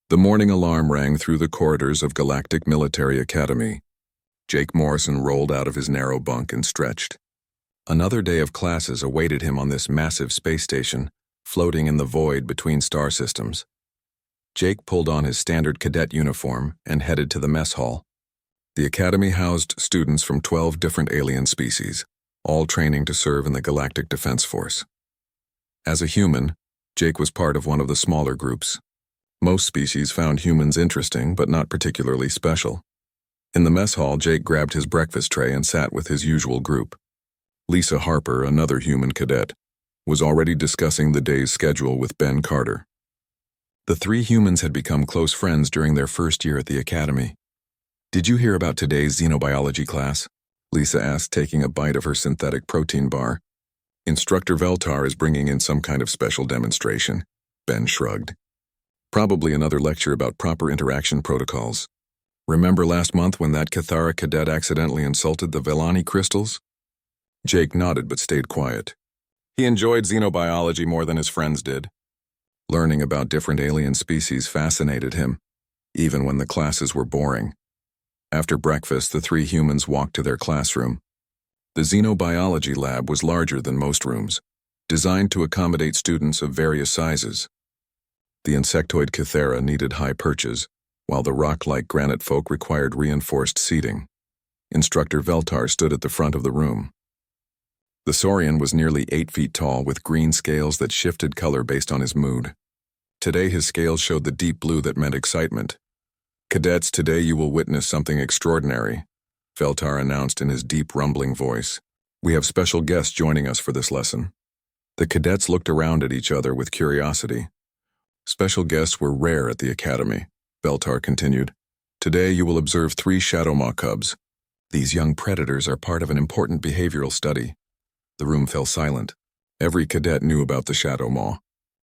The morning alarm rang through the corridors of Galactic Military Academy. Jake Morrison rolled out of his narrow bunk and stretched. Another day of classes awaited him on this massive space station, floating in the void between star systems. Jake pulled on his standard cadet uniform and headed to the mess hall. The academy housed students from 12 different alien species, all training to serve in the Galactic Defense Force. As a human, Jake was part of one of the smaller groups. Most species found humans interesting, but not particularly special. In the mess hall, Jake grabbed his breakfast tray and sat with his usual group. Lisa Harper, another human cadet, was already discussing the day's schedule with Ben Carter. The three humans had become close friends during their first year at the academy. "Did you hear about today's xenobiology class?" Lisa asked, taking a bite of her synthetic protein bar. "Instructor Veltar is bringing in some kind of special demonstration," Ben shrugged. "Probably another lecture about proper interaction protocols. Remember last month when that Cathara cadet accidentally insulted the Velani crystals?" Jake nodded but stayed quiet. He enjoyed xenobiology more than his friends did. Learning about different alien species fascinated him, even when the classes were boring. After breakfast, the three humans walked to their classroom. The xenobiology lab was larger than most rooms, designed to accommodate students of various sizes. The insectoid Cathara needed high perches, while the rock-like granite folk required reinforced seating. Instructor Veltar stood at the front of the room. The Saurian was nearly 8 feet tall with green scales that shifted color based on his mood. Today his scales showed the deep blue that meant excitement. "Cadets, today you will witness something extraordinary," Veltar announced in his deep rumbling voice. "We have special guests joining us for this lesson." The cadets looked around at each other with curiosity. "Special guests were rare at the academy," Veltar continued. "Today you will observe 3 shadow maw cubs. These young predators are part of an important behavioral study." The room fell silent. Every cadet knew about the shadow maw.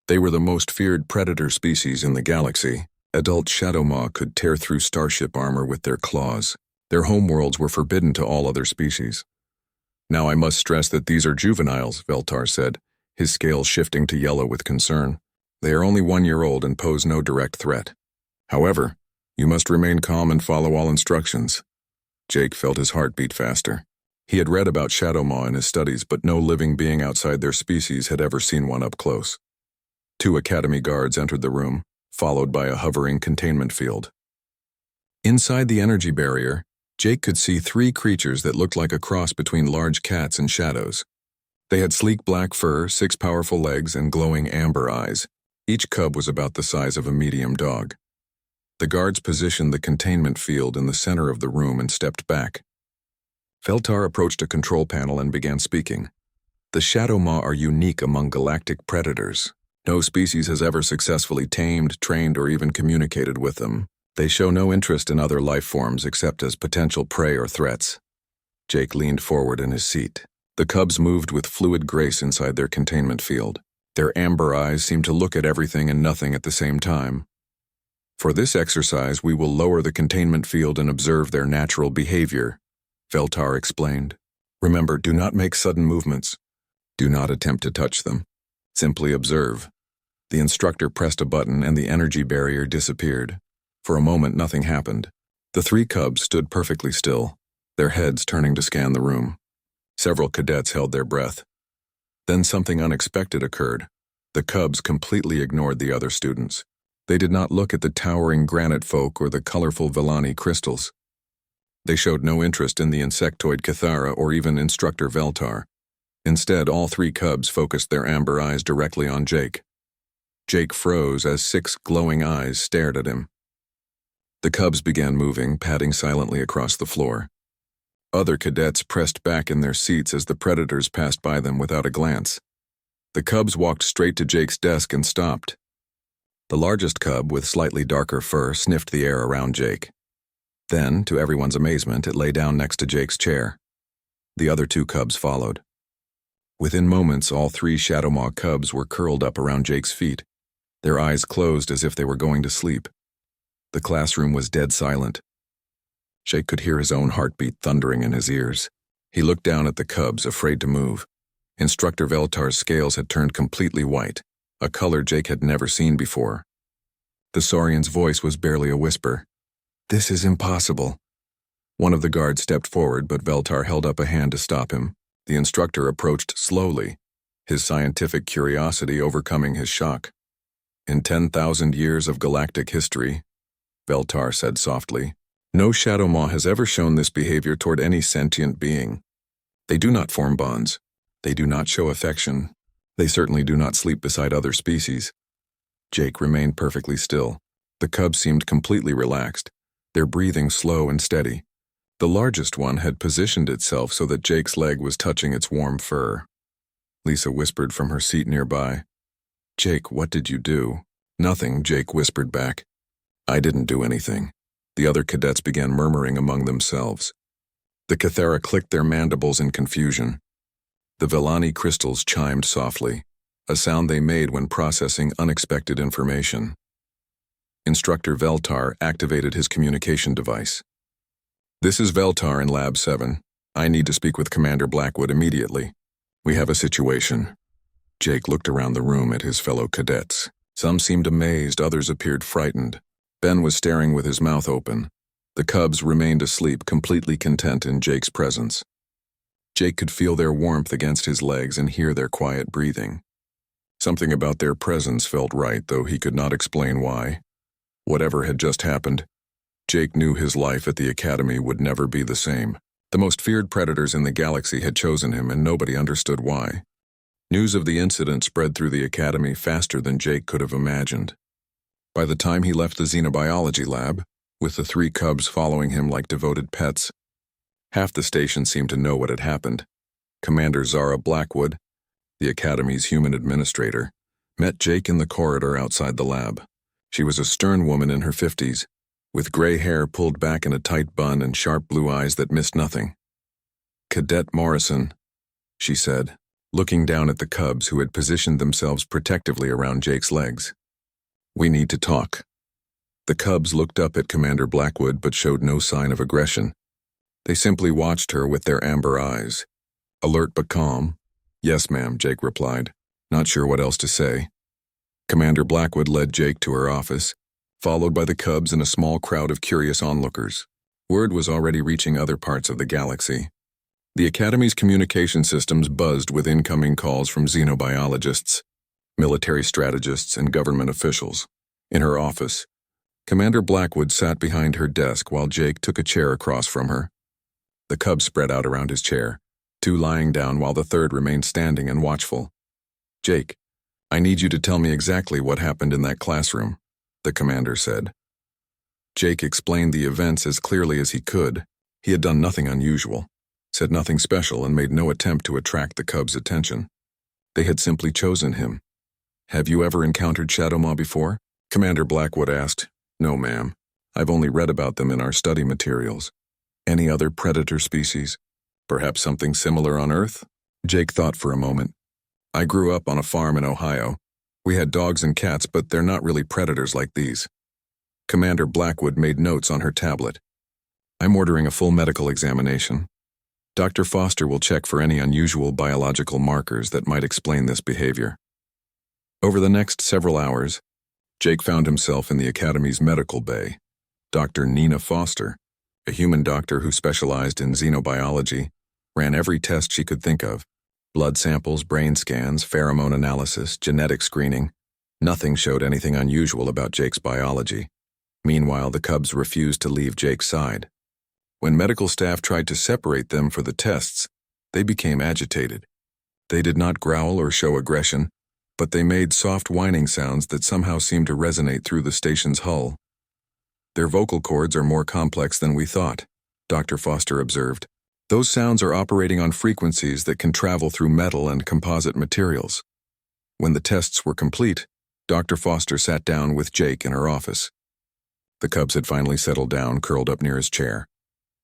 They were the most feared predator species in the galaxy. Adult shadow maw could tear through starship armor with their claws. Their homeworlds were forbidden to all other species. "Now I must stress that these are juveniles," Veltar said, his scales shifting to yellow with concern. "They are only 1 year old and pose no direct threat. However, you must remain calm and follow all instructions." Jake felt his heart beat faster. He had read about shadow maw in his studies, but no living being outside their species had ever seen one up close. 2 academy guards entered the room, followed by a hovering containment field. Inside the energy barrier, Jake could see 3 creatures that looked like a cross between large cats and shadows. They had sleek black fur, 6 powerful legs, and glowing amber eyes. Each cub was about the size of a medium dog. The guards positioned the containment field in the center of the room and stepped back. Veltar approached a control panel and began speaking. "The shadow maw are unique among galactic predators. No species has ever successfully tamed, trained, or even communicated with them. They show no interest in other life forms except as potential prey or threats." Jake leaned forward in his seat. The cubs moved with fluid grace inside their containment field. Their amber eyes seemed to look at everything and nothing at the same time. "For this exercise, we will lower the containment field and observe their natural behavior," Veltar explained. "Remember, do not make sudden movements. Do not attempt to touch them. Simply observe." The instructor pressed a button and the energy barrier disappeared. For a moment, nothing happened. The 3 cubs stood perfectly still, their heads turning to scan the room. Several cadets held their breath. Then something unexpected occurred. The cubs completely ignored the other students. They did not look at the towering granite folk or the colorful Velani crystals. They showed no interest in the insectoid Cathara or even Instructor Veltar. Instead, all 3 cubs focused their amber eyes directly on Jake. Jake froze as 6 glowing eyes stared at him. The cubs began moving, padding silently across the floor. Other cadets pressed back in their seats as the predators passed by them without a glance. The cubs walked straight to Jake's desk and stopped. The largest cub, with slightly darker fur, sniffed the air around Jake. Then, to everyone's amazement, it lay down next to Jake's chair. The other 2 cubs followed. Within moments, all 3 shadow maw cubs were curled up around Jake's feet, their eyes closed as if they were going to sleep. The classroom was dead silent. Jake could hear his own heartbeat thundering in his ears. He looked down at the cubs, afraid to move. Instructor Veltar's scales had turned completely white, a color Jake had never seen before. The Saurian's voice was barely a whisper. "This is impossible." One of the guards stepped forward, but Veltar held up a hand to stop him. The instructor approached slowly, his scientific curiosity overcoming his shock. "In 10,000 years of galactic history," Veltar said softly, "no Shadow Maw has ever shown this behavior toward any sentient being. They do not form bonds. They do not show affection. They certainly do not sleep beside other species." Jake remained perfectly still. The cubs seemed completely relaxed, their breathing slow and steady. The largest one had positioned itself so that Jake's leg was touching its warm fur. Lisa whispered from her seat nearby. "Jake, what did you do?" "Nothing," Jake whispered back. "I didn't do anything." The other cadets began murmuring among themselves. The Cathera clicked their mandibles in confusion. The Vellani crystals chimed softly, a sound they made when processing unexpected information. Instructor Veltar activated his communication device. "This is Veltar in Lab 7. I need to speak with Commander Blackwood immediately. We have a situation." Jake looked around the room at his fellow cadets. Some seemed amazed, others appeared frightened. Ben was staring with his mouth open. The cubs remained asleep, completely content in Jake's presence. Jake could feel their warmth against his legs and hear their quiet breathing. Something about their presence felt right, though he could not explain why. Whatever had just happened, Jake knew his life at the academy would never be the same. The most feared predators in the galaxy had chosen him, and nobody understood why. News of the incident spread through the academy faster than Jake could have imagined. By the time he left the xenobiology lab, with the 3 cubs following him like devoted pets, half the station seemed to know what had happened. Commander Zara Blackwood, the academy's human administrator, met Jake in the corridor outside the lab. She was a stern woman in her 50s, with gray hair pulled back in a tight bun and sharp blue eyes that missed nothing. "Cadet Morrison," she said, looking down at the cubs who had positioned themselves protectively around Jake's legs. "We need to talk." The cubs looked up at Commander Blackwood but showed no sign of aggression. They simply watched her with their amber eyes. Alert but calm. "Yes, ma'am," Jake replied, not sure what else to say. Commander Blackwood led Jake to her office, followed by the cubs and a small crowd of curious onlookers. Word was already reaching other parts of the galaxy. The Academy's communication systems buzzed with incoming calls from xenobiologists, military strategists, and government officials. In her office, Commander Blackwood sat behind her desk while Jake took a chair across from her. The cubs spread out around his chair, 2 lying down while the 3rd remained standing and watchful. "Jake, I need you to tell me exactly what happened in that classroom," the commander said. Jake explained the events as clearly as he could. He had done nothing unusual, said nothing special, and made no attempt to attract the cubs' attention. They had simply chosen him. "Have you ever encountered Shadow Maw before?" Commander Blackwood asked. "No, ma'am. I've only read about them in our study materials." "Any other predator species? Perhaps something similar on Earth?" Jake thought for a moment. "I grew up on a farm in Ohio. We had dogs and cats, but they're not really predators like these." Commander Blackwood made notes on her tablet. "I'm ordering a full medical examination. Dr. Foster will check for any unusual biological markers that might explain this behavior." Over the next several hours, Jake found himself in the Academy's medical bay. Dr. Nina Foster, a human doctor who specialized in xenobiology, ran every test she could think of: blood samples, brain scans, pheromone analysis, genetic screening. Nothing showed anything unusual about Jake's biology. Meanwhile, the cubs refused to leave Jake's side. When medical staff tried to separate them for the tests, they became agitated. They did not growl or show aggression, but they made soft whining sounds that somehow seemed to resonate through the station's hull. "Their vocal cords are more complex than we thought," Dr. Foster observed. "Those sounds are operating on frequencies that can travel through metal and composite materials." When the tests were complete, Dr. Foster sat down with Jake in her office. The cubs had finally settled down, curled up near his chair.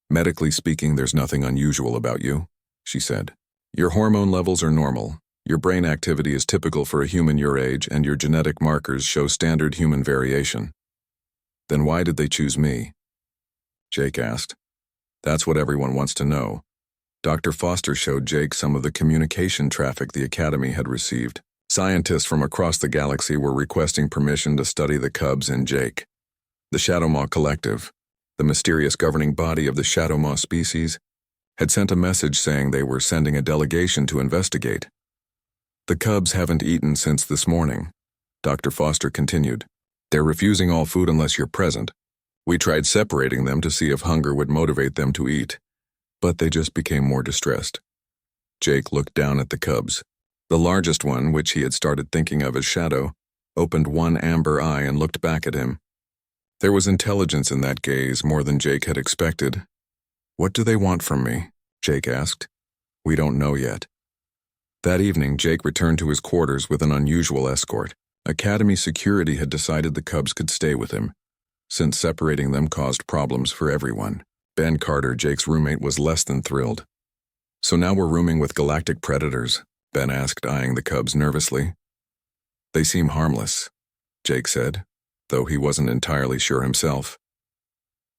"Medically speaking, there's nothing unusual about you," she said. "Your hormone levels are normal. Your brain activity is typical for a human your age, and your genetic markers show standard human variation." "Then why did they choose me?" Jake asked. "That's what everyone wants to know." Dr. Foster showed Jake some of the communication traffic the Academy had received. Scientists from across the galaxy were requesting permission to study the cubs and Jake. The Shadowmaw Collective, the mysterious governing body of the Shadowmaw species, had sent a message saying they were sending a delegation to investigate. The cubs haven't eaten since this morning, Dr. Foster continued. They're refusing all food unless you're present. We tried separating them to see if hunger would motivate them to eat, but they just became more distressed. Jake looked down at the cubs. The largest one, which he had started thinking of as Shadow, opened one amber eye and looked back at him. There was intelligence in that gaze, more than Jake had expected. "What do they want from me?" Jake asked. "We don't know yet." That evening, Jake returned to his quarters with an unusual escort. Academy security had decided the cubs could stay with him, since separating them caused problems for everyone. Ben Carter, Jake's roommate, was less than thrilled. "So now we're rooming with galactic predators?" Ben asked, eyeing the cubs nervously. "They seem harmless," Jake said, though he wasn't entirely sure himself.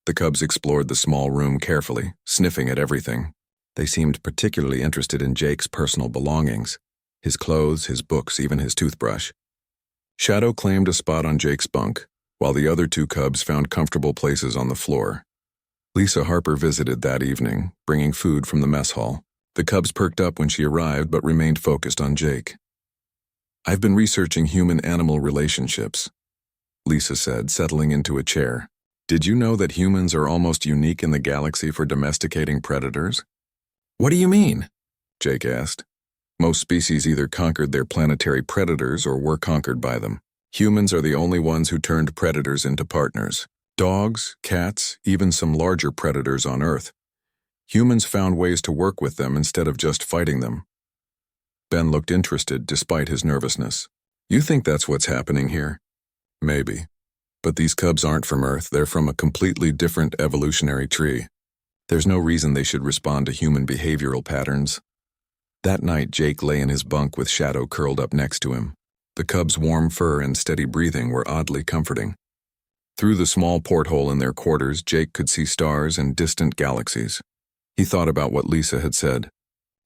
The cubs explored the small room carefully, sniffing at everything. They seemed particularly interested in Jake's personal belongings, his clothes, his books, even his toothbrush. Shadow claimed a spot on Jake's bunk, while the other two cubs found comfortable places on the floor. Lisa Harper visited that evening, bringing food from the mess hall. The cubs perked up when she arrived but remained focused on Jake. "I've been researching human-animal relationships," Lisa said, settling into a chair. "Did you know that humans are almost unique in the galaxy for domesticating predators?" "What do you mean?" Jake asked. "Most species either conquered their planetary predators or were conquered by them. Humans are the only ones who turned predators into partners. Dogs, cats, even some larger predators on Earth. Humans found ways to work with them instead of just fighting them." Ben looked interested despite his nervousness. "You think that's what's happening here?" "Maybe. But these cubs aren't from Earth. They're from a completely different evolutionary tree. There's no reason they should respond to human behavioral patterns." That night, Jake lay in his bunk with Shadow curled up next to him. The cubs' warm fur and steady breathing were oddly comforting. Through the small porthole in their quarters, Jake could see stars and distant galaxies. He thought about what Lisa had said.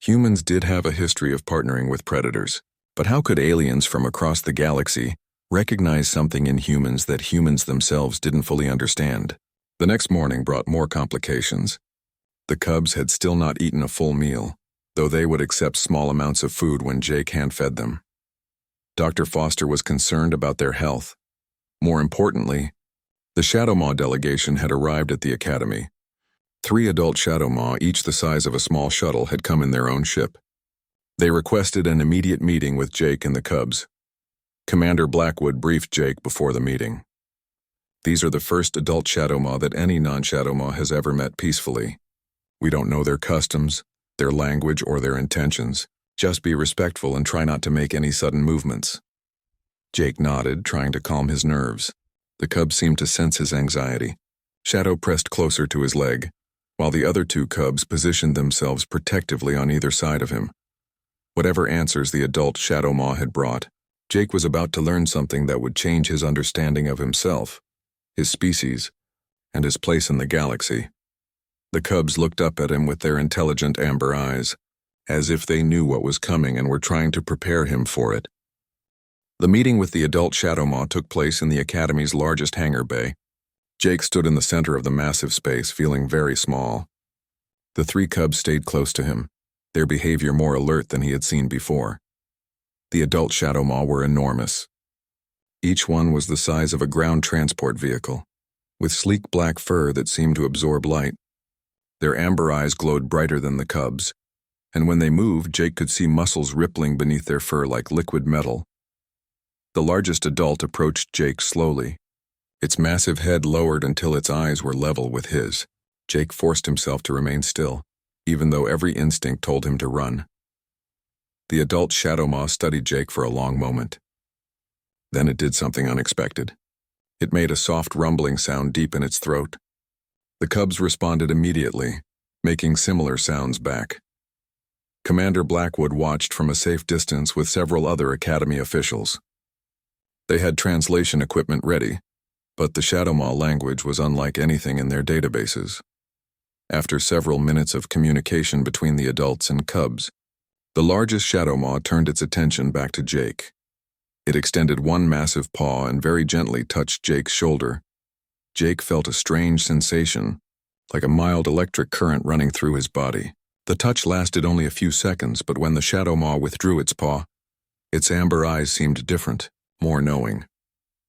Humans did have a history of partnering with predators, but how could aliens from across the galaxy recognize something in humans that humans themselves didn't fully understand? The next morning brought more complications. The cubs had still not eaten a full meal, though they would accept small amounts of food when Jake hand-fed them. Dr. Foster was concerned about their health. More importantly, the Shadowmaw delegation had arrived at the Academy. 3 adult Shadowmaw, each the size of a small shuttle, had come in their own ship. They requested an immediate meeting with Jake and the cubs. Commander Blackwood briefed Jake before the meeting. "These are the first adult Shadowmaw that any non-Shadowmaw has ever met peacefully. We don't know their customs, their language, or their intentions. Just be respectful and try not to make any sudden movements." Jake nodded, trying to calm his nerves. The cubs seemed to sense his anxiety. Shadow pressed closer to his leg, while the other 2 cubs positioned themselves protectively on either side of him. Whatever answers the adult Shadowmaw had brought, Jake was about to learn something that would change his understanding of himself, his species, and his place in the galaxy. The cubs looked up at him with their intelligent amber eyes, as if they knew what was coming and were trying to prepare him for it. The meeting with the adult Shadowmaw took place in the Academy's largest hangar bay. Jake stood in the center of the massive space, feeling very small. The 3 cubs stayed close to him, their behavior more alert than he had seen before. The adult Shadowmaw were enormous. Each one was the size of a ground transport vehicle, with sleek black fur that seemed to absorb light. Their amber eyes glowed brighter than the cubs, and when they moved, Jake could see muscles rippling beneath their fur like liquid metal. The largest adult approached Jake slowly, its massive head lowered until its eyes were level with his. Jake forced himself to remain still, even though every instinct told him to run. The adult Shadowmaw studied Jake for a long moment. Then it did something unexpected. It made a soft rumbling sound deep in its throat. The cubs responded immediately, making similar sounds back. Commander Blackwood watched from a safe distance with several other Academy officials. They had translation equipment ready, but the Shadowmaw language was unlike anything in their databases. After several minutes of communication between the adults and cubs, the largest Shadowmaw turned its attention back to Jake. It extended one massive paw and very gently touched Jake's shoulder. Jake felt a strange sensation, like a mild electric current running through his body. The touch lasted only a few seconds, but when the shadow maw withdrew its paw, its amber eyes seemed different, more knowing.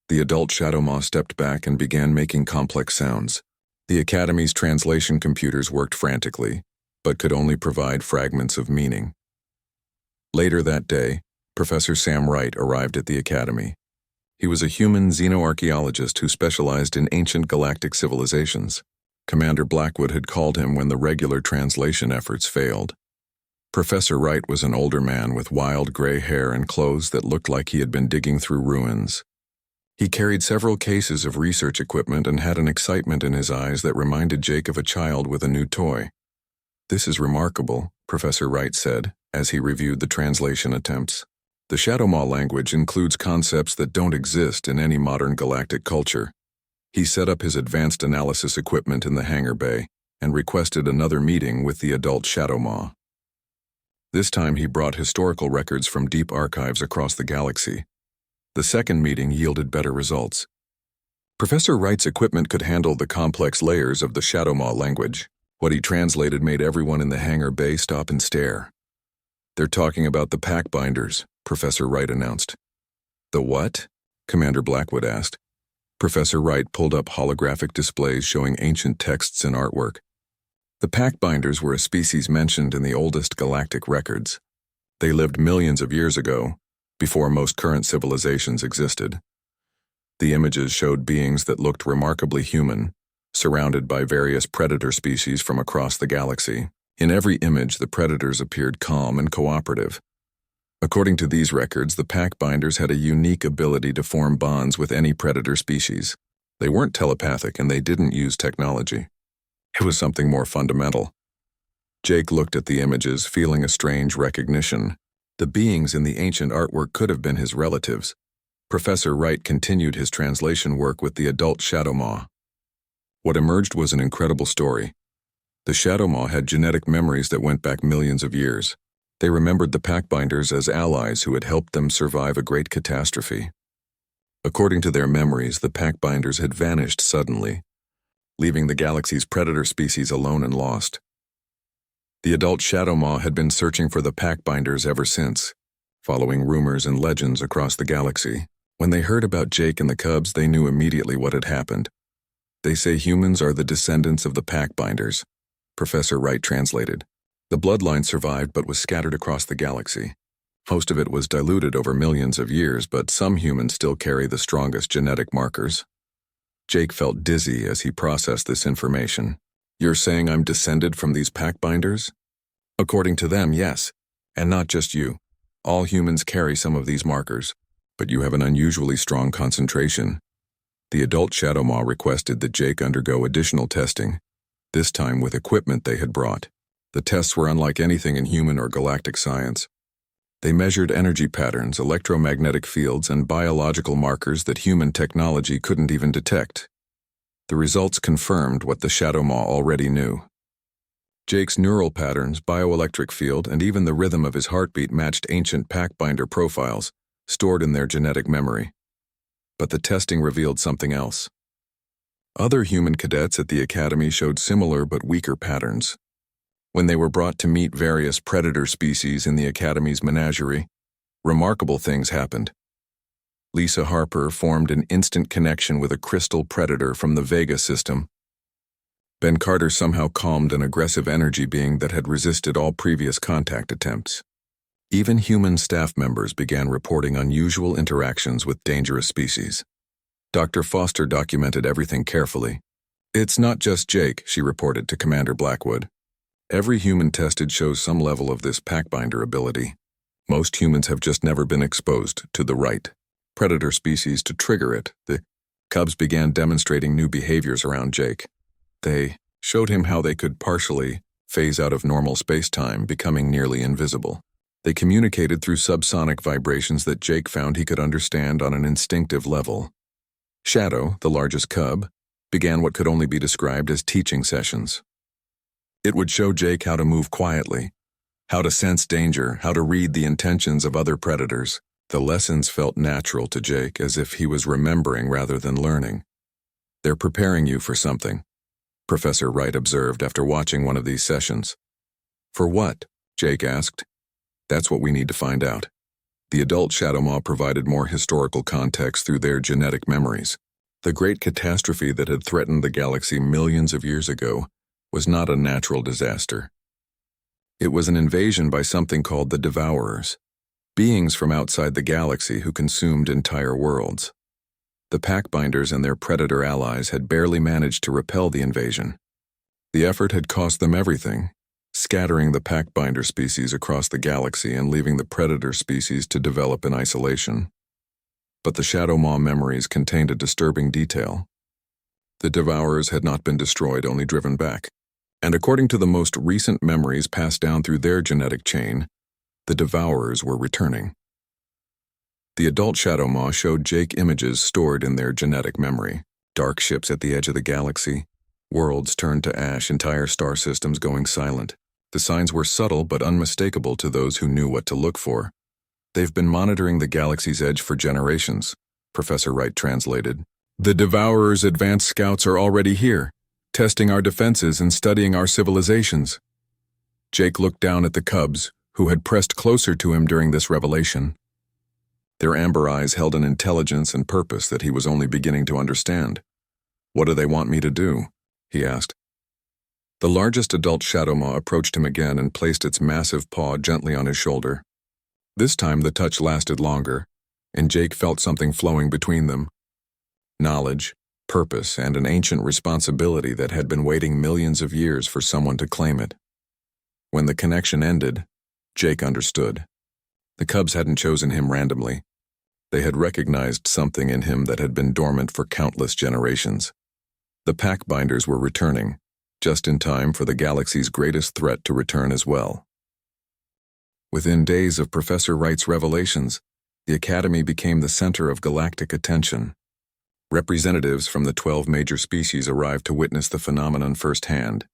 The adult shadow maw stepped back and began making complex sounds. The Academy's translation computers worked frantically, but could only provide fragments of meaning. Later that day, Professor Sam Wright arrived at the Academy. He was a human xenoarchaeologist who specialized in ancient galactic civilizations. Commander Blackwood had called him when the regular translation efforts failed. Professor Wright was an older man with wild gray hair and clothes that looked like he had been digging through ruins. He carried several cases of research equipment and had an excitement in his eyes that reminded Jake of a child with a new toy. "This is remarkable," Professor Wright said, as he reviewed the translation attempts. "The Shadowmaw language includes concepts that don't exist in any modern galactic culture." He set up his advanced analysis equipment in the hangar bay and requested another meeting with the adult Shadowmaw. This time he brought historical records from deep archives across the galaxy. The second meeting yielded better results. Professor Wright's equipment could handle the complex layers of the Shadowmaw language. What he translated made everyone in the hangar bay stop and stare. "They're talking about the packbinders," Professor Wright announced. "The what?" Commander Blackwood asked. Professor Wright pulled up holographic displays showing ancient texts and artwork. The packbinders were a species mentioned in the oldest galactic records. They lived millions of years ago, before most current civilizations existed. The images showed beings that looked remarkably human, surrounded by various predator species from across the galaxy. In every image, the predators appeared calm and cooperative. According to these records, the packbinders had a unique ability to form bonds with any predator species. They weren't telepathic and they didn't use technology. It was something more fundamental. Jake looked at the images, feeling a strange recognition. The beings in the ancient artwork could have been his relatives. Professor Wright continued his translation work with the adult Shadowmaw. What emerged was an incredible story. The Shadowmaw had genetic memories that went back millions of years. They remembered the packbinders as allies who had helped them survive a great catastrophe. According to their memories, the packbinders had vanished suddenly, leaving the galaxy's predator species alone and lost. The adult Shadowmaw had been searching for the packbinders ever since, following rumors and legends across the galaxy. When they heard about Jake and the cubs, they knew immediately what had happened. "They say humans are the descendants of the packbinders," Professor Wright translated. "The bloodline survived but was scattered across the galaxy. Most of it was diluted over millions of years, but some humans still carry the strongest genetic markers." Jake felt dizzy as he processed this information. "You're saying I'm descended from these packbinders?" "According to them, yes. And not just you. All humans carry some of these markers. But you have an unusually strong concentration." The adult Shadowmaw requested that Jake undergo additional testing, this time with equipment they had brought. The tests were unlike anything in human or galactic science. They measured energy patterns, electromagnetic fields, and biological markers that human technology couldn't even detect. The results confirmed what the Shadowmaw already knew. Jake's neural patterns, bioelectric field, and even the rhythm of his heartbeat matched ancient packbinder profiles, stored in their genetic memory. But the testing revealed something else. Other human cadets at the Academy showed similar but weaker patterns. When they were brought to meet various predator species in the Academy's menagerie, remarkable things happened. Lisa Harper formed an instant connection with a crystal predator from the Vega system. Ben Carter somehow calmed an aggressive energy being that had resisted all previous contact attempts. Even human staff members began reporting unusual interactions with dangerous species. Dr. Foster documented everything carefully. "It's not just Jake," she reported to Commander Blackwood. "Every human tested shows some level of this packbinder ability. Most humans have just never been exposed to the right predator species to trigger it." The cubs began demonstrating new behaviors around Jake. They showed him how they could partially phase out of normal space-time, becoming nearly invisible. They communicated through subsonic vibrations that Jake found he could understand on an instinctive level. Shadow, the largest cub, began what could only be described as teaching sessions. It would show Jake how to move quietly, how to sense danger, how to read the intentions of other predators. The lessons felt natural to Jake, as if he was remembering rather than learning. "They're preparing you for something," Professor Wright observed after watching one of these sessions. "For what?" Jake asked. "That's what we need to find out." The adult Shadowmaw provided more historical context through their genetic memories. The great catastrophe that had threatened the galaxy millions of years ago was not a natural disaster. It was an invasion by something called the Devourers, beings from outside the galaxy who consumed entire worlds. The Packbinders and their predator allies had barely managed to repel the invasion. The effort had cost them everything, scattering the Packbinder species across the galaxy and leaving the predator species to develop in isolation. But the Shadowmaw memories contained a disturbing detail. The Devourers had not been destroyed, only driven back. And according to the most recent memories passed down through their genetic chain, the Devourers were returning. The adult Shadowmaw showed Jake images stored in their genetic memory. Dark ships at the edge of the galaxy, worlds turned to ash, entire star systems going silent. The signs were subtle but unmistakable to those who knew what to look for. "They've been monitoring the galaxy's edge for generations," Professor Wright translated. "The Devourers' advanced scouts are already here, testing our defenses and studying our civilizations." Jake looked down at the cubs, who had pressed closer to him during this revelation. Their amber eyes held an intelligence and purpose that he was only beginning to understand. "What do they want me to do?" he asked. The largest adult Shadowmaw approached him again and placed its massive paw gently on his shoulder. This time the touch lasted longer, and Jake felt something flowing between them. Knowledge, purpose, and an ancient responsibility that had been waiting millions of years for someone to claim it. When the connection ended, Jake understood. The cubs hadn't chosen him randomly. They had recognized something in him that had been dormant for countless generations. The Packbinders were returning, just in time for the galaxy's greatest threat to return as well. Within days of Professor Wright's revelations, the Academy became the center of galactic attention. Representatives from the 12 major species arrived to witness the phenomenon firsthand.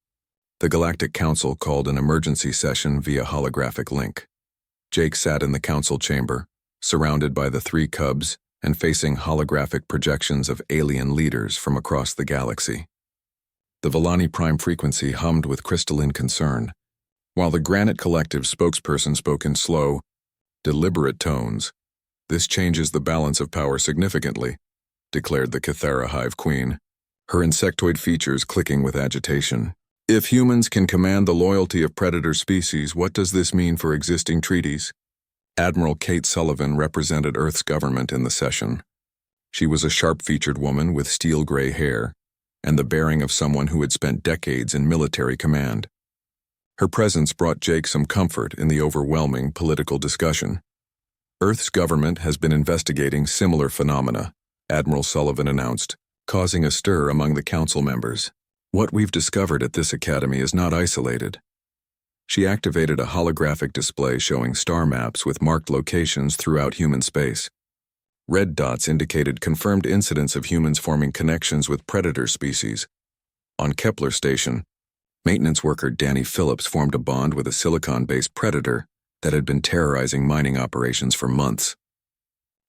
The Galactic Council called an emergency session via holographic link. Jake sat in the council chamber, surrounded by the 3 cubs and facing holographic projections of alien leaders from across the galaxy. The Villani Prime frequency hummed with crystalline concern, while the Granite Collective spokesperson spoke in slow, deliberate tones. "This changes the balance of power significantly," declared the Cathara Hive Queen, her insectoid features clicking with agitation. "If humans can command the loyalty of predator species, what does this mean for existing treaties?" Admiral Kate Sullivan represented Earth's government in the session. She was a sharp-featured woman with steel-gray hair and the bearing of someone who had spent decades in military command. Her presence brought Jake some comfort in the overwhelming political discussion. "Earth's government has been investigating similar phenomena," Admiral Sullivan announced, causing a stir among the council members. "What we've discovered at this academy is not isolated." She activated a holographic display showing star maps with marked locations throughout human space. Red dots indicated confirmed incidents of humans forming connections with predator species. On Kepler Station, maintenance worker Danny Phillips formed a bond with a silicon-based predator that had been terrorizing mining operations for months.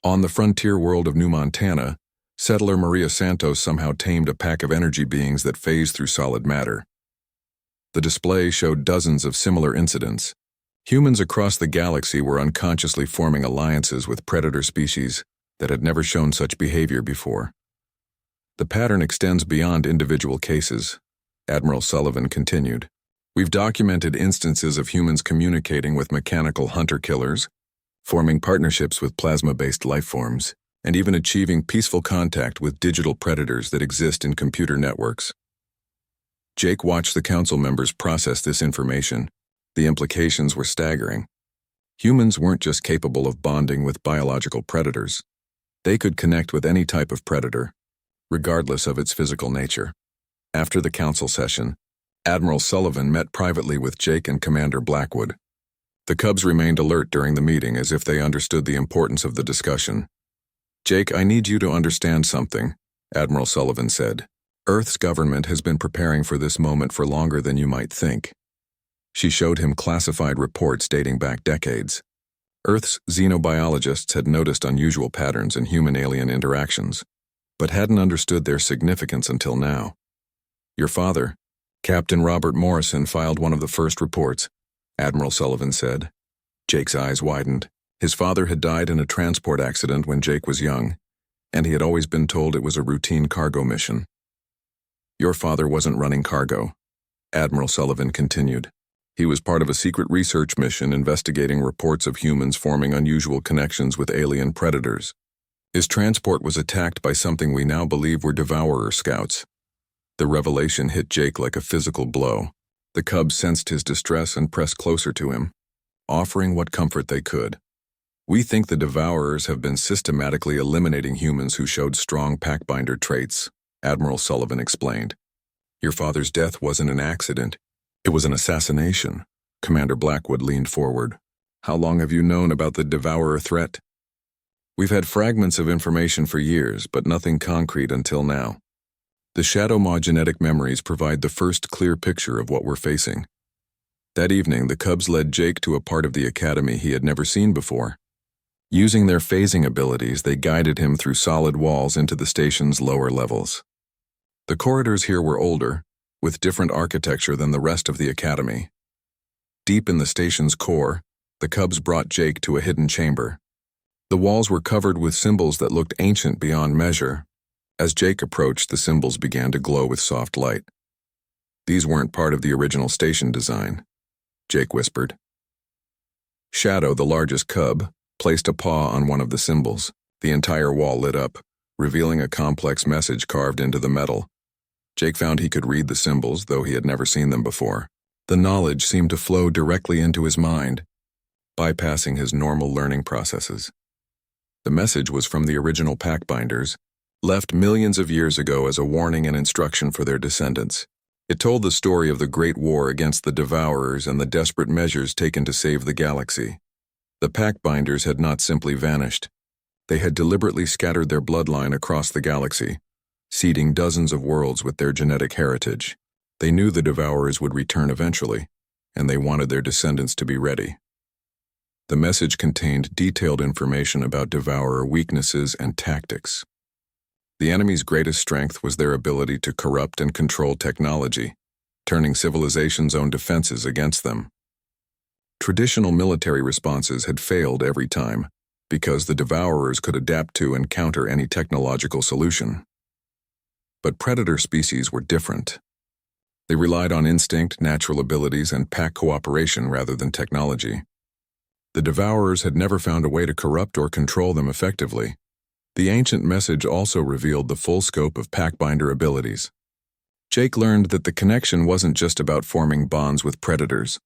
On the frontier world of New Montana, settler Maria Santos somehow tamed a pack of energy beings that phased through solid matter. The display showed dozens of similar incidents. Humans across the galaxy were unconsciously forming alliances with predator species that had never shown such behavior before. "The pattern extends beyond individual cases," Admiral Sullivan continued. "We've documented instances of humans communicating with mechanical hunter-killers, forming partnerships with plasma-based life forms, and even achieving peaceful contact with digital predators that exist in computer networks." Jake watched the council members process this information. The implications were staggering. Humans weren't just capable of bonding with biological predators. They could connect with any type of predator, regardless of its physical nature. After the council session, Admiral Sullivan met privately with Jake and Commander Blackwood. The cubs remained alert during the meeting as if they understood the importance of the discussion. "Jake, I need you to understand something," Admiral Sullivan said. "Earth's government has been preparing for this moment for longer than you might think." She showed him classified reports dating back decades. Earth's xenobiologists had noticed unusual patterns in human-alien interactions, but hadn't understood their significance until now. Your father, Captain Robert Morrison, filed one of the first reports, Admiral Sullivan said. Jake's eyes widened. His father had died in a transport accident when Jake was young, and he had always been told it was a routine cargo mission. Your father wasn't running cargo, Admiral Sullivan continued. He was part of a secret research mission investigating reports of humans forming unusual connections with alien predators. His transport was attacked by something we now believe were Devourer scouts. The revelation hit Jake like a physical blow. The cubs sensed his distress and pressed closer to him, offering what comfort they could. We think the Devourers have been systematically eliminating humans who showed strong packbinder traits, Admiral Sullivan explained. Your father's death wasn't an accident. It was an assassination. Commander Blackwood leaned forward. How long have you known about the Devourer threat? We've had fragments of information for years, but nothing concrete until now. The Shadow Maw genetic memories provide the first clear picture of what we're facing. That evening, the Cubs led Jake to a part of the academy he had never seen before. Using their phasing abilities, they guided him through solid walls into the station's lower levels. The corridors here were older, with different architecture than the rest of the academy. Deep in the station's core, the Cubs brought Jake to a hidden chamber. The walls were covered with symbols that looked ancient beyond measure. As Jake approached, the symbols began to glow with soft light. These weren't part of the original station design, Jake whispered. Shadow, the largest cub, placed a paw on one of the symbols. The entire wall lit up, revealing a complex message carved into the metal. Jake found he could read the symbols, though he had never seen them before. The knowledge seemed to flow directly into his mind, bypassing his normal learning processes. The message was from the original packbinders, left millions of years ago as a warning and instruction for their descendants. It told the story of the Great War against the Devourers and the desperate measures taken to save the galaxy. The packbinders had not simply vanished. They had deliberately scattered their bloodline across the galaxy, seeding dozens of worlds with their genetic heritage. They knew the Devourers would return eventually, and they wanted their descendants to be ready. The message contained detailed information about Devourer weaknesses and tactics. The enemy's greatest strength was their ability to corrupt and control technology, turning civilization's own defenses against them. Traditional military responses had failed every time, because the Devourers could adapt to and counter any technological solution. But predator species were different. They relied on instinct, natural abilities, and pack cooperation rather than technology. The Devourers had never found a way to corrupt or control them effectively. The ancient message also revealed the full scope of packbinder abilities. Jake learned that the connection wasn't just about forming bonds with predators.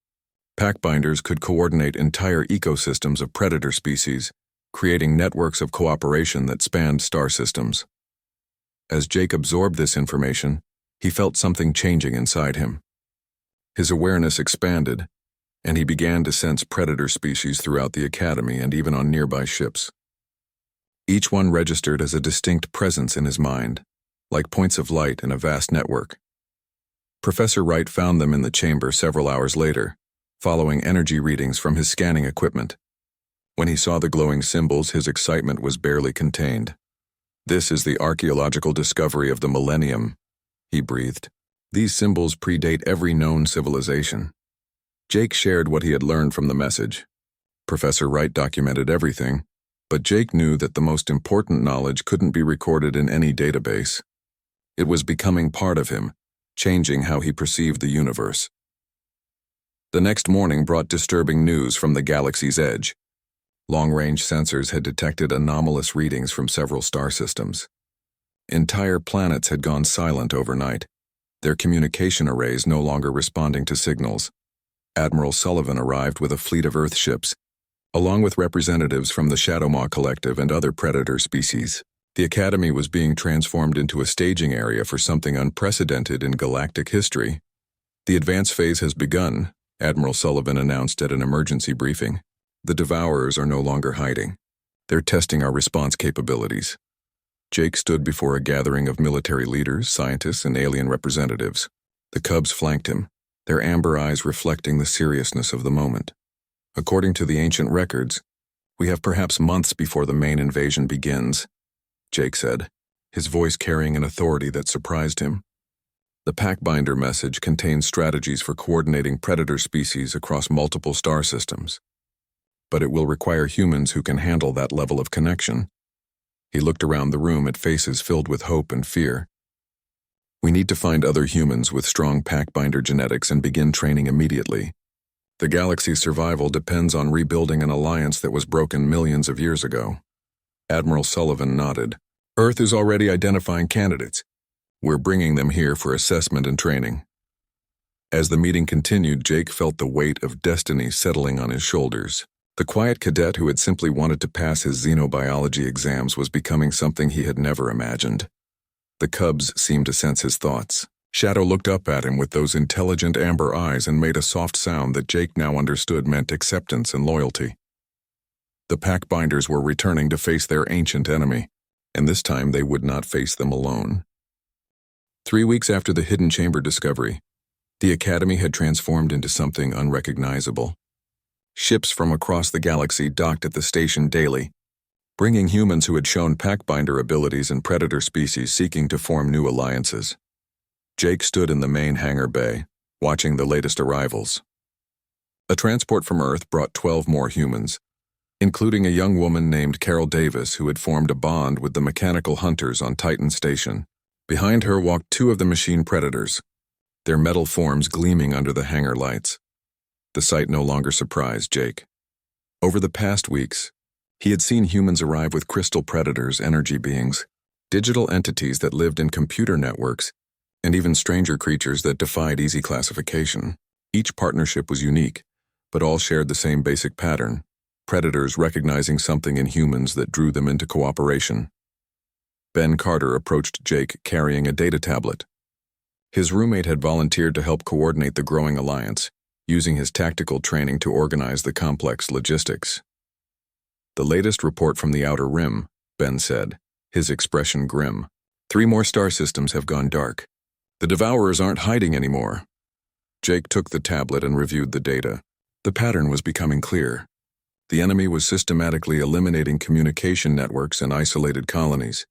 Packbinders could coordinate entire ecosystems of predator species, creating networks of cooperation that spanned star systems. As Jake absorbed this information, he felt something changing inside him. His awareness expanded, and he began to sense predator species throughout the academy and even on nearby ships. Each one registered as a distinct presence in his mind, like points of light in a vast network. Professor Wright found them in the chamber several hours later, following energy readings from his scanning equipment. When he saw the glowing symbols, his excitement was barely contained. "This is the archaeological discovery of the millennium," he breathed. "These symbols predate every known civilization." Jake shared what he had learned from the message. Professor Wright documented everything, but Jake knew that the most important knowledge couldn't be recorded in any database. It was becoming part of him, changing how he perceived the universe. The next morning brought disturbing news from the galaxy's edge. Long-range sensors had detected anomalous readings from several star systems. Entire planets had gone silent overnight, their communication arrays no longer responding to signals. Admiral Sullivan arrived with a fleet of Earth ships, along with representatives from the Shadow Maw Collective and other predator species. The Academy was being transformed into a staging area for something unprecedented in galactic history. "The advance phase has begun," Admiral Sullivan announced at an emergency briefing. "The Devourers are no longer hiding. They're testing our response capabilities." Jake stood before a gathering of military leaders, scientists, and alien representatives. The Cubs flanked him, their amber eyes reflecting the seriousness of the moment. According to the ancient records, We have perhaps months before the main invasion begins, Jake said, his voice carrying an authority that surprised him. The Packbinder message contains strategies for coordinating predator species across multiple star systems. But it will require humans who can handle that level of connection. He looked around the room at faces filled with hope and fear. We need to find other humans with strong Packbinder genetics and begin training immediately. The galaxy's survival depends on rebuilding an alliance that was broken millions of years ago. Admiral Sullivan nodded. Earth is already identifying candidates. We're bringing them here for assessment and training. As the meeting continued, Jake felt the weight of destiny settling on his shoulders. The quiet cadet who had simply wanted to pass his xenobiology exams was becoming something he had never imagined. The cubs seemed to sense his thoughts. Shadow looked up at him with those intelligent amber eyes and made a soft sound that Jake now understood meant acceptance and loyalty. The Packbinders were returning to face their ancient enemy, and this time they would not face them alone. 3 weeks after the hidden chamber discovery, the Academy had transformed into something unrecognizable. Ships from across the galaxy docked at the station daily, bringing humans who had shown Packbinder abilities and predator species seeking to form new alliances. Jake stood in the main hangar bay, watching the latest arrivals. A transport from Earth brought 12 more humans, including a young woman named Carol Davis who had formed a bond with the mechanical hunters on Titan Station. Behind her walked 2 of the machine predators, their metal forms gleaming under the hangar lights. The sight no longer surprised Jake. Over the past weeks, he had seen humans arrive with crystal predators, energy beings, digital entities that lived in computer networks, and even stranger creatures that defied easy classification. Each partnership was unique, but all shared the same basic pattern: predators recognizing something in humans that drew them into cooperation. Ben Carter approached Jake carrying a data tablet. His roommate had volunteered to help coordinate the growing alliance, using his tactical training to organize the complex logistics. The latest report from the Outer Rim, Ben said, his expression grim. 3 more star systems have gone dark. The Devourers aren't hiding anymore. Jake took the tablet and reviewed the data. The pattern was becoming clear. The enemy was systematically eliminating communication networks and isolated colonies,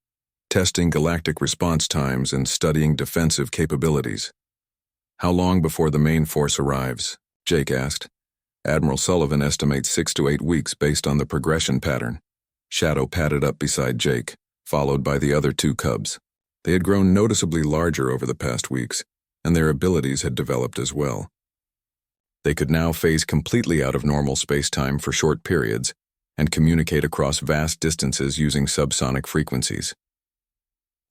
testing galactic response times and studying defensive capabilities. How long before the main force arrives? Jake asked. Admiral Sullivan estimates 6 to 8 weeks based on the progression pattern. Shadow padded up beside Jake, followed by the other 2 cubs. They had grown noticeably larger over the past weeks, and their abilities had developed as well. They could now phase completely out of normal space-time for short periods and communicate across vast distances using subsonic frequencies.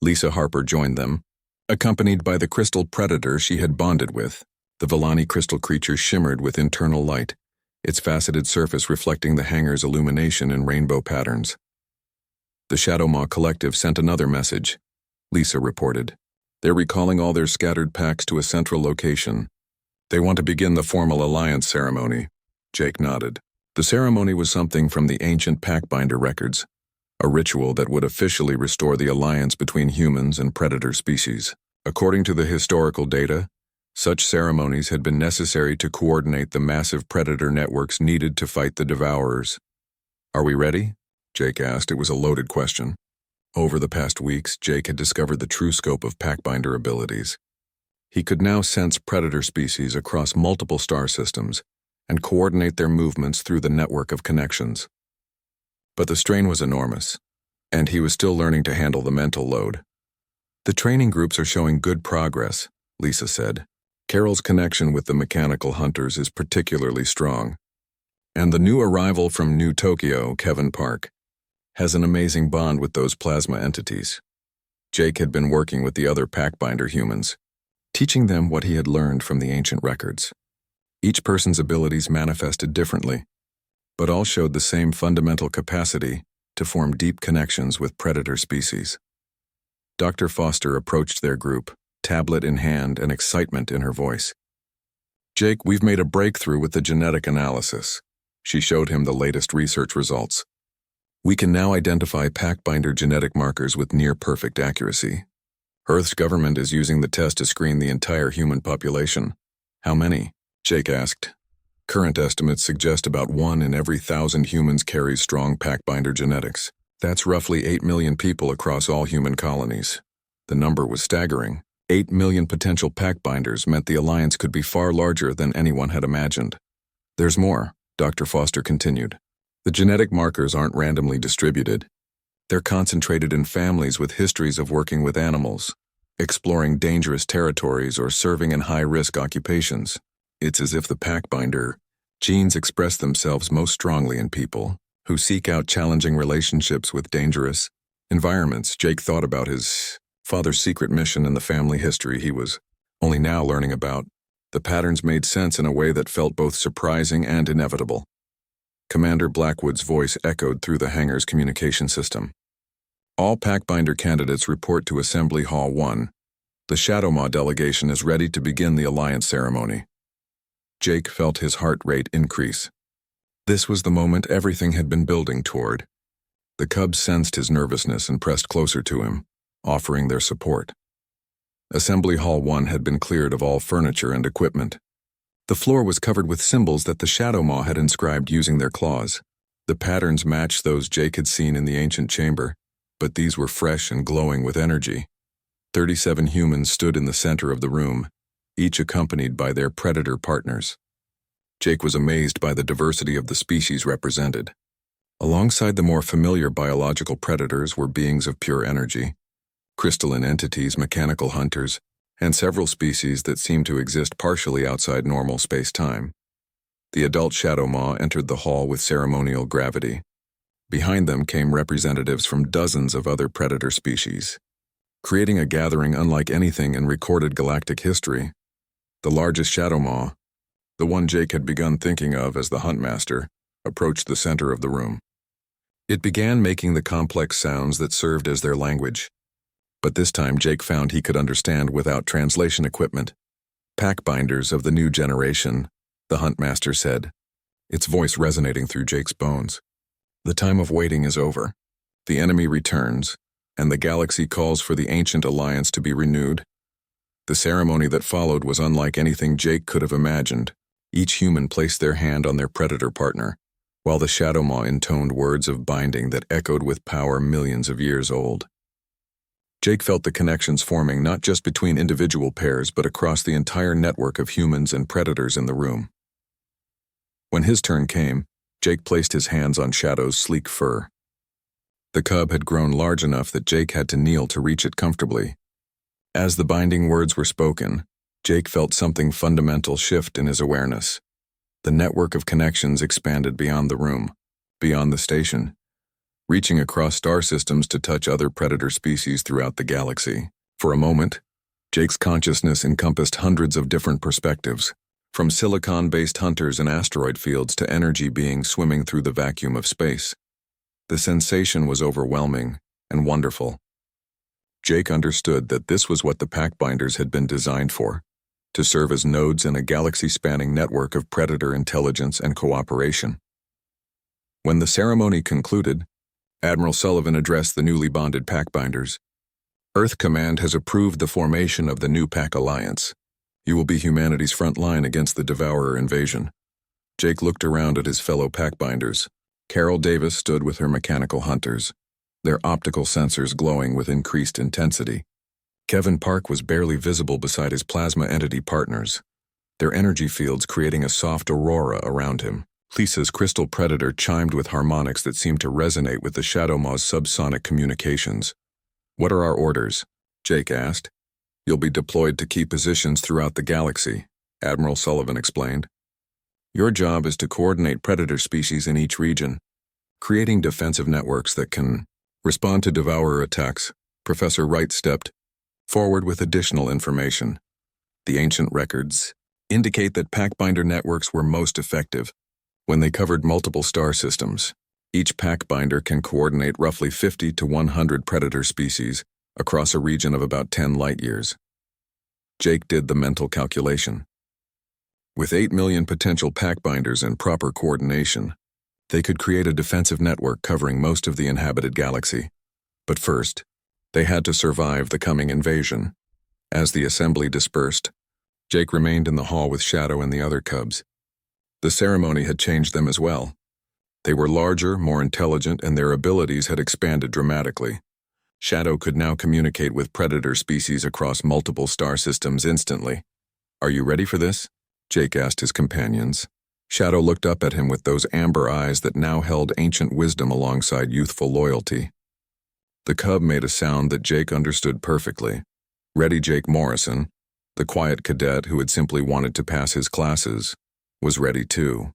Lisa Harper joined them, accompanied by the crystal predator she had bonded with. The Villani crystal creature shimmered with internal light, its faceted surface reflecting the hangar's illumination in rainbow patterns. The Shadowmaw Collective sent another message, Lisa reported. They're recalling all their scattered packs to a central location. They want to begin the formal alliance ceremony. Jake nodded. The ceremony was something from the ancient Packbinder records, a ritual that would officially restore the alliance between humans and predator species. According to the historical data, such ceremonies had been necessary to coordinate the massive predator networks needed to fight the Devourers. Are we ready? Jake asked. It was a loaded question. Over the past weeks, Jake had discovered the true scope of Packbinder abilities. He could now sense predator species across multiple star systems and coordinate their movements through the network of connections. But the strain was enormous, and he was still learning to handle the mental load. The training groups are showing good progress, Lisa said. Carol's connection with the mechanical hunters is particularly strong. And the new arrival from New Tokyo, Kevin Park, has an amazing bond with those plasma entities. Jake had been working with the other Packbinder humans, teaching them what he had learned from the ancient records. Each person's abilities manifested differently, but all showed the same fundamental capacity to form deep connections with predator species. Dr. Foster approached their group, tablet in hand and excitement in her voice. Jake, we've made a breakthrough with the genetic analysis. She showed him the latest research results. We can now identify Packbinder genetic markers with near-perfect accuracy. Earth's government is using the test to screen the entire human population. How many? Jake asked. Current estimates suggest about 1 in every 1,000 humans carries strong packbinder genetics. That's roughly 8 million people across all human colonies. The number was staggering. 8 million potential packbinders meant the alliance could be far larger than anyone had imagined. There's more, Dr. Foster continued. The genetic markers aren't randomly distributed. They're concentrated in families with histories of working with animals, exploring dangerous territories, or serving in high-risk occupations. It's as if the packbinder genes express themselves most strongly in people who seek out challenging relationships with dangerous environments. Jake thought about his father's secret mission and the family history he was only now learning about. The patterns made sense in a way that felt both surprising and inevitable. Commander Blackwood's voice echoed through the hangar's communication system. All packbinder candidates report to Assembly Hall 1. The Shadowmaw delegation is ready to begin the alliance ceremony. Jake felt his heart rate increase. This was the moment everything had been building toward. The cubs sensed his nervousness and pressed closer to him, offering their support. Assembly Hall 1 had been cleared of all furniture and equipment. The floor was covered with symbols that the Shadowmaw had inscribed using their claws. The patterns matched those Jake had seen in the ancient chamber, but these were fresh and glowing with energy. 37 humans stood in the center of the room, each accompanied by their predator partners. Jake was amazed by the diversity of the species represented. Alongside the more familiar biological predators were beings of pure energy, crystalline entities, mechanical hunters, and several species that seemed to exist partially outside normal space-time. The adult Shadowmaw entered the hall with ceremonial gravity. Behind them came representatives from dozens of other predator species, creating a gathering unlike anything in recorded galactic history. The largest Shadowmaw, the one Jake had begun thinking of as the Huntmaster, approached the center of the room. It began making the complex sounds that served as their language. But this time Jake found he could understand without translation equipment. Packbinders of the new generation, the Huntmaster said, its voice resonating through Jake's bones. The time of waiting is over. The enemy returns, and the galaxy calls for the ancient alliance to be renewed. The ceremony that followed was unlike anything Jake could have imagined. Each human placed their hand on their predator partner, while the Shadowmaw intoned words of binding that echoed with power millions of years old. Jake felt the connections forming not just between individual pairs but across the entire network of humans and predators in the room. When his turn came, Jake placed his hands on Shadow's sleek fur. The cub had grown large enough that Jake had to kneel to reach it comfortably. As the binding words were spoken, Jake felt something fundamental shift in his awareness. The network of connections expanded beyond the room, beyond the station, reaching across star systems to touch other predator species throughout the galaxy. For a moment, Jake's consciousness encompassed hundreds of different perspectives, from silicon-based hunters in asteroid fields to energy beings swimming through the vacuum of space. The sensation was overwhelming and wonderful. Jake understood that this was what the packbinders had been designed for, to serve as nodes in a galaxy-spanning network of predator intelligence and cooperation. When the ceremony concluded, Admiral Sullivan addressed the newly bonded packbinders. Earth Command has approved the formation of the new Pack Alliance. You will be humanity's front line against the Devourer invasion. Jake looked around at his fellow packbinders. Carol Davis stood with her mechanical hunters, their optical sensors glowing with increased intensity. Kevin Park was barely visible beside his plasma entity partners, their energy fields creating a soft aurora around him. Lisa's crystal predator chimed with harmonics that seemed to resonate with the Shadowmaw's subsonic communications. "What are our orders?" Jake asked. "You'll be deployed to key positions throughout the galaxy," Admiral Sullivan explained. "Your job is to coordinate predator species in each region, creating defensive networks that can respond to Devourer attacks." Professor Wright stepped forward with additional information. The ancient records indicate that packbinder networks were most effective when they covered multiple star systems. Each packbinder can coordinate roughly 50 to 100 predator species across a region of about 10 light-years. Jake did the mental calculation. With 8 million potential packbinders and proper coordination, they could create a defensive network covering most of the inhabited galaxy. But first, they had to survive the coming invasion. As the assembly dispersed, Jake remained in the hall with Shadow and the other cubs. The ceremony had changed them as well. They were larger, more intelligent, and their abilities had expanded dramatically. Shadow could now communicate with predator species across multiple star systems instantly. "Are you ready for this?" Jake asked his companions. Shadow looked up at him with those amber eyes that now held ancient wisdom alongside youthful loyalty. The cub made a sound that Jake understood perfectly. Ready Jake Morrison, the quiet cadet who had simply wanted to pass his classes, was ready too.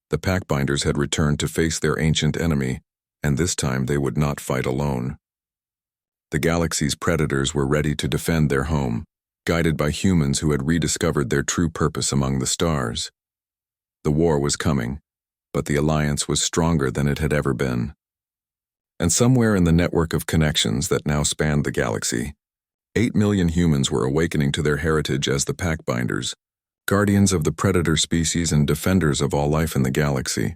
The Packbinders had returned to face their ancient enemy, and this time they would not fight alone. The galaxy's predators were ready to defend their home, guided by humans who had rediscovered their true purpose among the stars. The war was coming, but the alliance was stronger than it had ever been. And somewhere in the network of connections that now spanned the galaxy, 8 million humans were awakening to their heritage as the Packbinders, guardians of the predator species and defenders of all life in the galaxy.